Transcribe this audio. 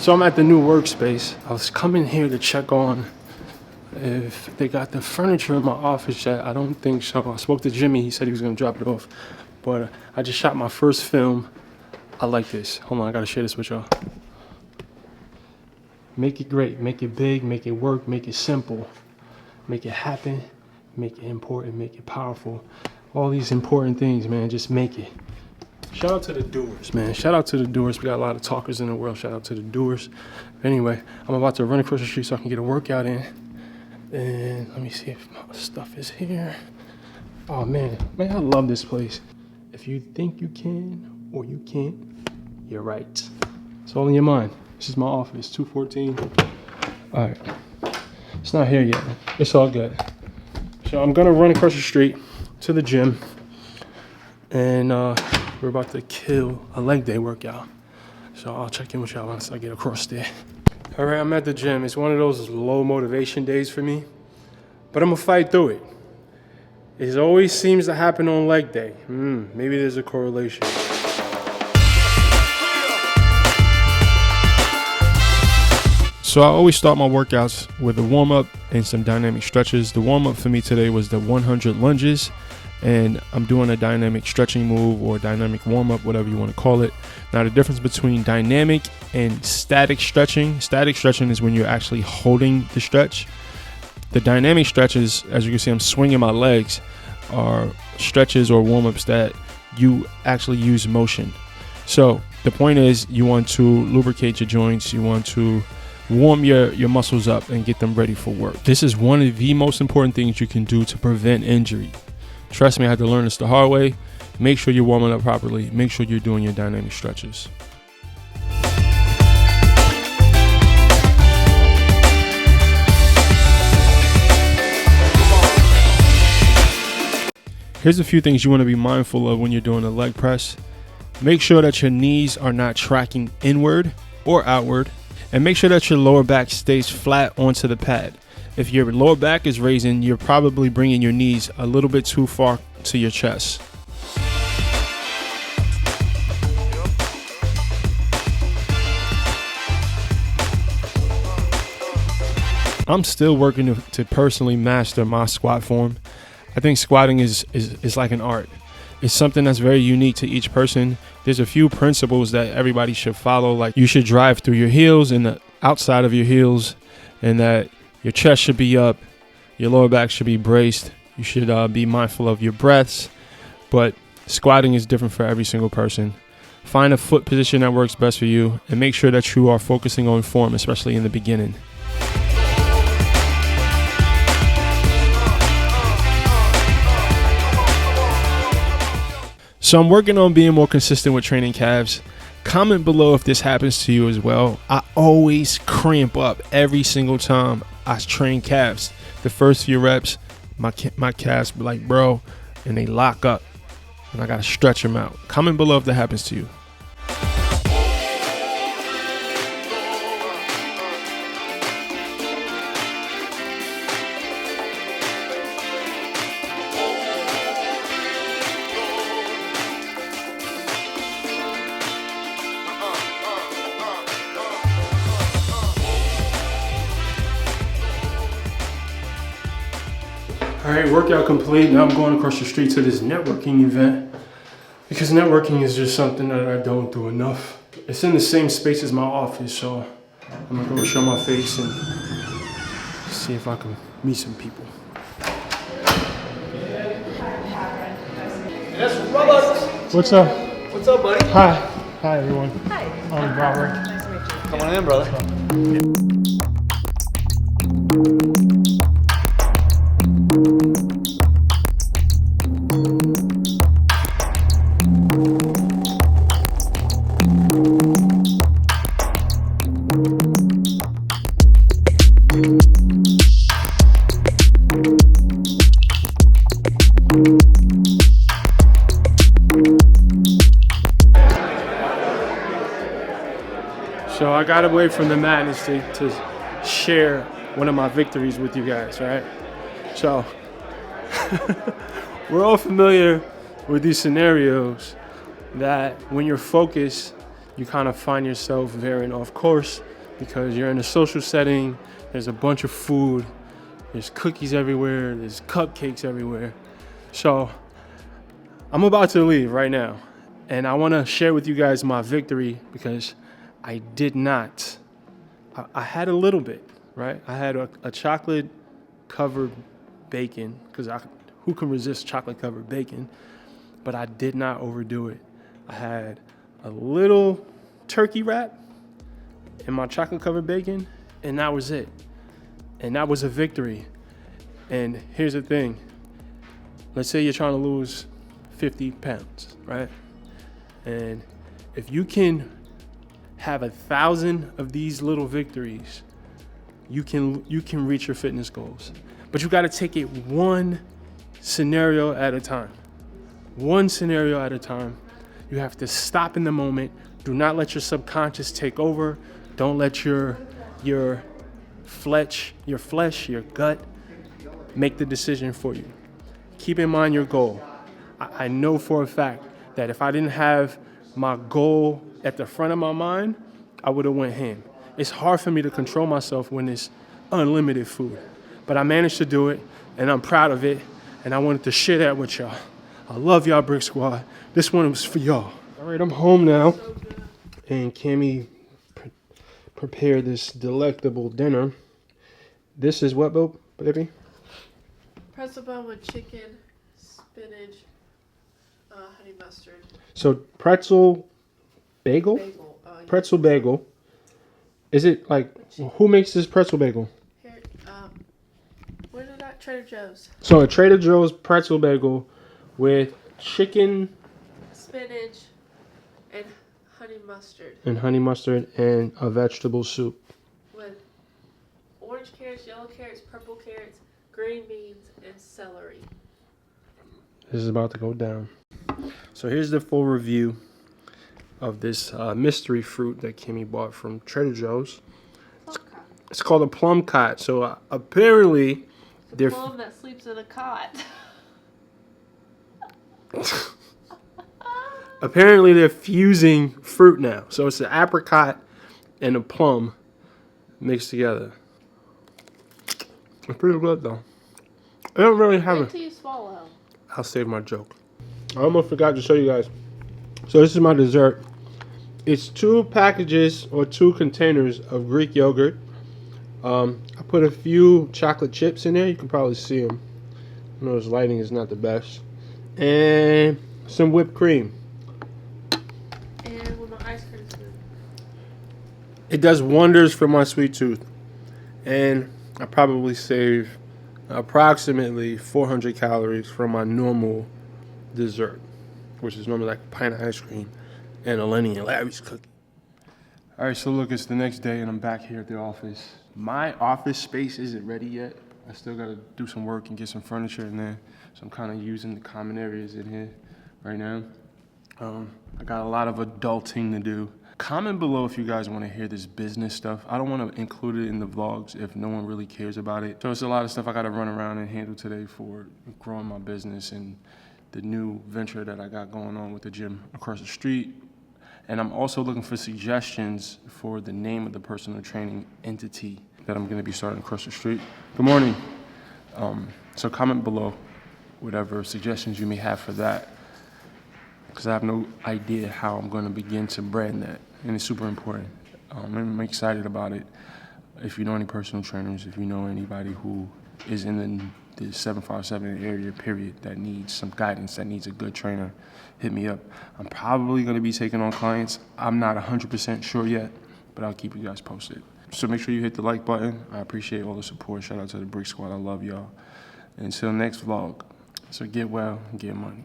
So I'm at the new workspace. I was coming here to check on if they got the furniture in my office yet. I don't think so. I spoke to Jimmy. He said he was going to drop it off. But I just shot my first film. I like this. Hold on, I got to share this with y'all. Make it great. Make it big. Make it work. Make it simple. Make it happen. Make it important. Make it powerful. All these important things, man. Just make it. Shout out to the doers, man. Shout out to the doers. We got a lot of talkers in the world. Shout out to the doers. Anyway, I'm about to run across the street so I can get a workout in. And let me see if my stuff is here. Oh, man. Man, I love this place. If you think you can or you can't, you're right. It's all in your mind. This is my office, 214. All right. It's not here yet. It's all good. So I'm going to run across the street to the gym. And we're about to kill a leg day workout. So I'll check in with y'all once I get across there. All right, I'm at the gym. It's one of those low motivation days for me, but I'm gonna fight through it. It always seems to happen on leg day. Maybe there's a correlation. So I always start my workouts with a warm-up and some dynamic stretches. The warm-up for me today was the 100 lunges. And I'm doing a dynamic stretching move or dynamic warm-up, whatever you want to call it. Now, the difference between dynamic and static stretching is when you're actually holding the stretch. The dynamic stretches, as you can see, I'm swinging my legs, are stretches or warm-ups that you actually use motion. So the point is you want to lubricate your joints. You want to warm your muscles up and get them ready for work. This is one of the most important things you can do to prevent injury. Trust me, I had to learn this the hard way. Make sure you're warming up properly. Make sure you're doing your dynamic stretches. Here's a few things you want to be mindful of when you're doing a leg press. Make sure that your knees are not tracking inward or outward. And make sure that your lower back stays flat onto the pad. If your lower back is raising, you're probably bringing your knees a little bit too far to your chest. I'm still working to personally master my squat form. I think squatting is like an art. It's something that's very unique to each person. There's a few principles that everybody should follow, like you should drive through your heels and the outside of your heels, and that your chest should be up, your lower back should be braced. You should be mindful of your breaths, but squatting is different for every single person. Find a foot position that works best for you, and make sure that you are focusing on form, especially in the beginning. So I'm working on being more consistent with training calves. Comment below if this happens to you as well. I always cramp up every single time I train calves. The first few reps, my calves be like, bro, and they lock up, and I gotta stretch them out. Comment below if that happens to you. All right, workout complete. Now I'm going across the street to this networking event because networking is just something that I don't do enough. It's in the same space as my office, so I'm gonna go show my face and see if I can meet some people. What's up? What's up, buddy? Hi. Hi, everyone. Hi. I'm Robert. Nice to meet you. Come on in, brother. So I got away from the madness to share one of my victories with you guys, right? So we're all familiar with these scenarios that when you're focused, you kind of find yourself veering off course because you're in a social setting. There's a bunch of food. There's cookies everywhere. There's cupcakes everywhere. So I'm about to leave right now. And I want to share with you guys my victory because I did not. I had a little bit, right? I had a chocolate covered bacon because who can resist chocolate covered bacon? But I did not overdo it. I had a little turkey wrap in my chocolate covered bacon, and that was it. And that was a victory. And here's the thing. Let's say you're trying to lose 50 pounds, right? And if you can have 1,000 of these little victories, you can reach your fitness goals. But you got to take it one scenario at a time. One scenario at a time. You have to stop in the moment. Do not let your subconscious take over. Don't let your flesh, your gut make the decision for you. Keep in mind your goal. I know for a fact that if I didn't have my goal at the front of my mind, I would have went ham. It's hard for me to control myself when it's unlimited food. But I managed to do it, and I'm proud of it, and I wanted to share that with y'all. I love y'all, Brix Squad. This one was for y'all. All right, I'm home now, and Cammie prepared this delectable dinner. This is what, baby? Pretzel bun with chicken, spinach, honey mustard. So pretzel bagel? Bagel. Pretzel bagel. Is it like, who makes this pretzel bagel? Here, where did that? Trader Joe's. So a Trader Joe's pretzel bagel with chicken Spinach and honey mustard. And a vegetable soup. With orange carrots, yellow carrots, purple carrots, green beans, and celery. This is about to go down. So here's the full review of this mystery fruit that Cammie bought from Trader Joe's. It's called a plum cot. So apparently, The plum that sleeps in a cot. apparently they're fusing fruit now. So it's an apricot and a plum mixed together. It's pretty good though. I don't really have Wait it. till you swallow. I'll save my joke. I almost forgot to show you guys. So this is my dessert. It's 2 packages or 2 containers of Greek yogurt. I put a few chocolate chips in there. You can probably see them. I know this lighting is not the best. And some whipped cream. And with my ice cream scoop. It does wonders for my sweet tooth. And I probably save approximately 400 calories from my normal dessert, which is normally like a pint of ice cream and a Lenny and Larry's cookie. All right, so look, it's the next day and I'm back here at the office. My office space isn't ready yet. I still gotta do some work and get some furniture in there. So I'm kind of using the common areas in here right now. I got a lot of adulting to do. Comment below if you guys want to hear this business stuff. I don't want to include it in the vlogs if no one really cares about it. So it's a lot of stuff I got to run around and handle today for growing my business and the new venture that I got going on with the gym across the street. And I'm also looking for suggestions for the name of the personal training entity that I'm going to be starting across the street. Good morning. So comment below whatever suggestions you may have for that, because I have no idea how I'm going to begin to brand that, and it's super important. I'm excited about it. If you know any personal trainers, if you know anybody who is in the 757 area, period, that needs some guidance, that needs a good trainer, hit me up. I'm probably going to be taking on clients. I'm not 100% sure yet, but I'll keep you guys posted. So make sure you hit the like button. I appreciate all the support. Shout out to the Brix Squad. I love y'all. Until next vlog. So get well and get money.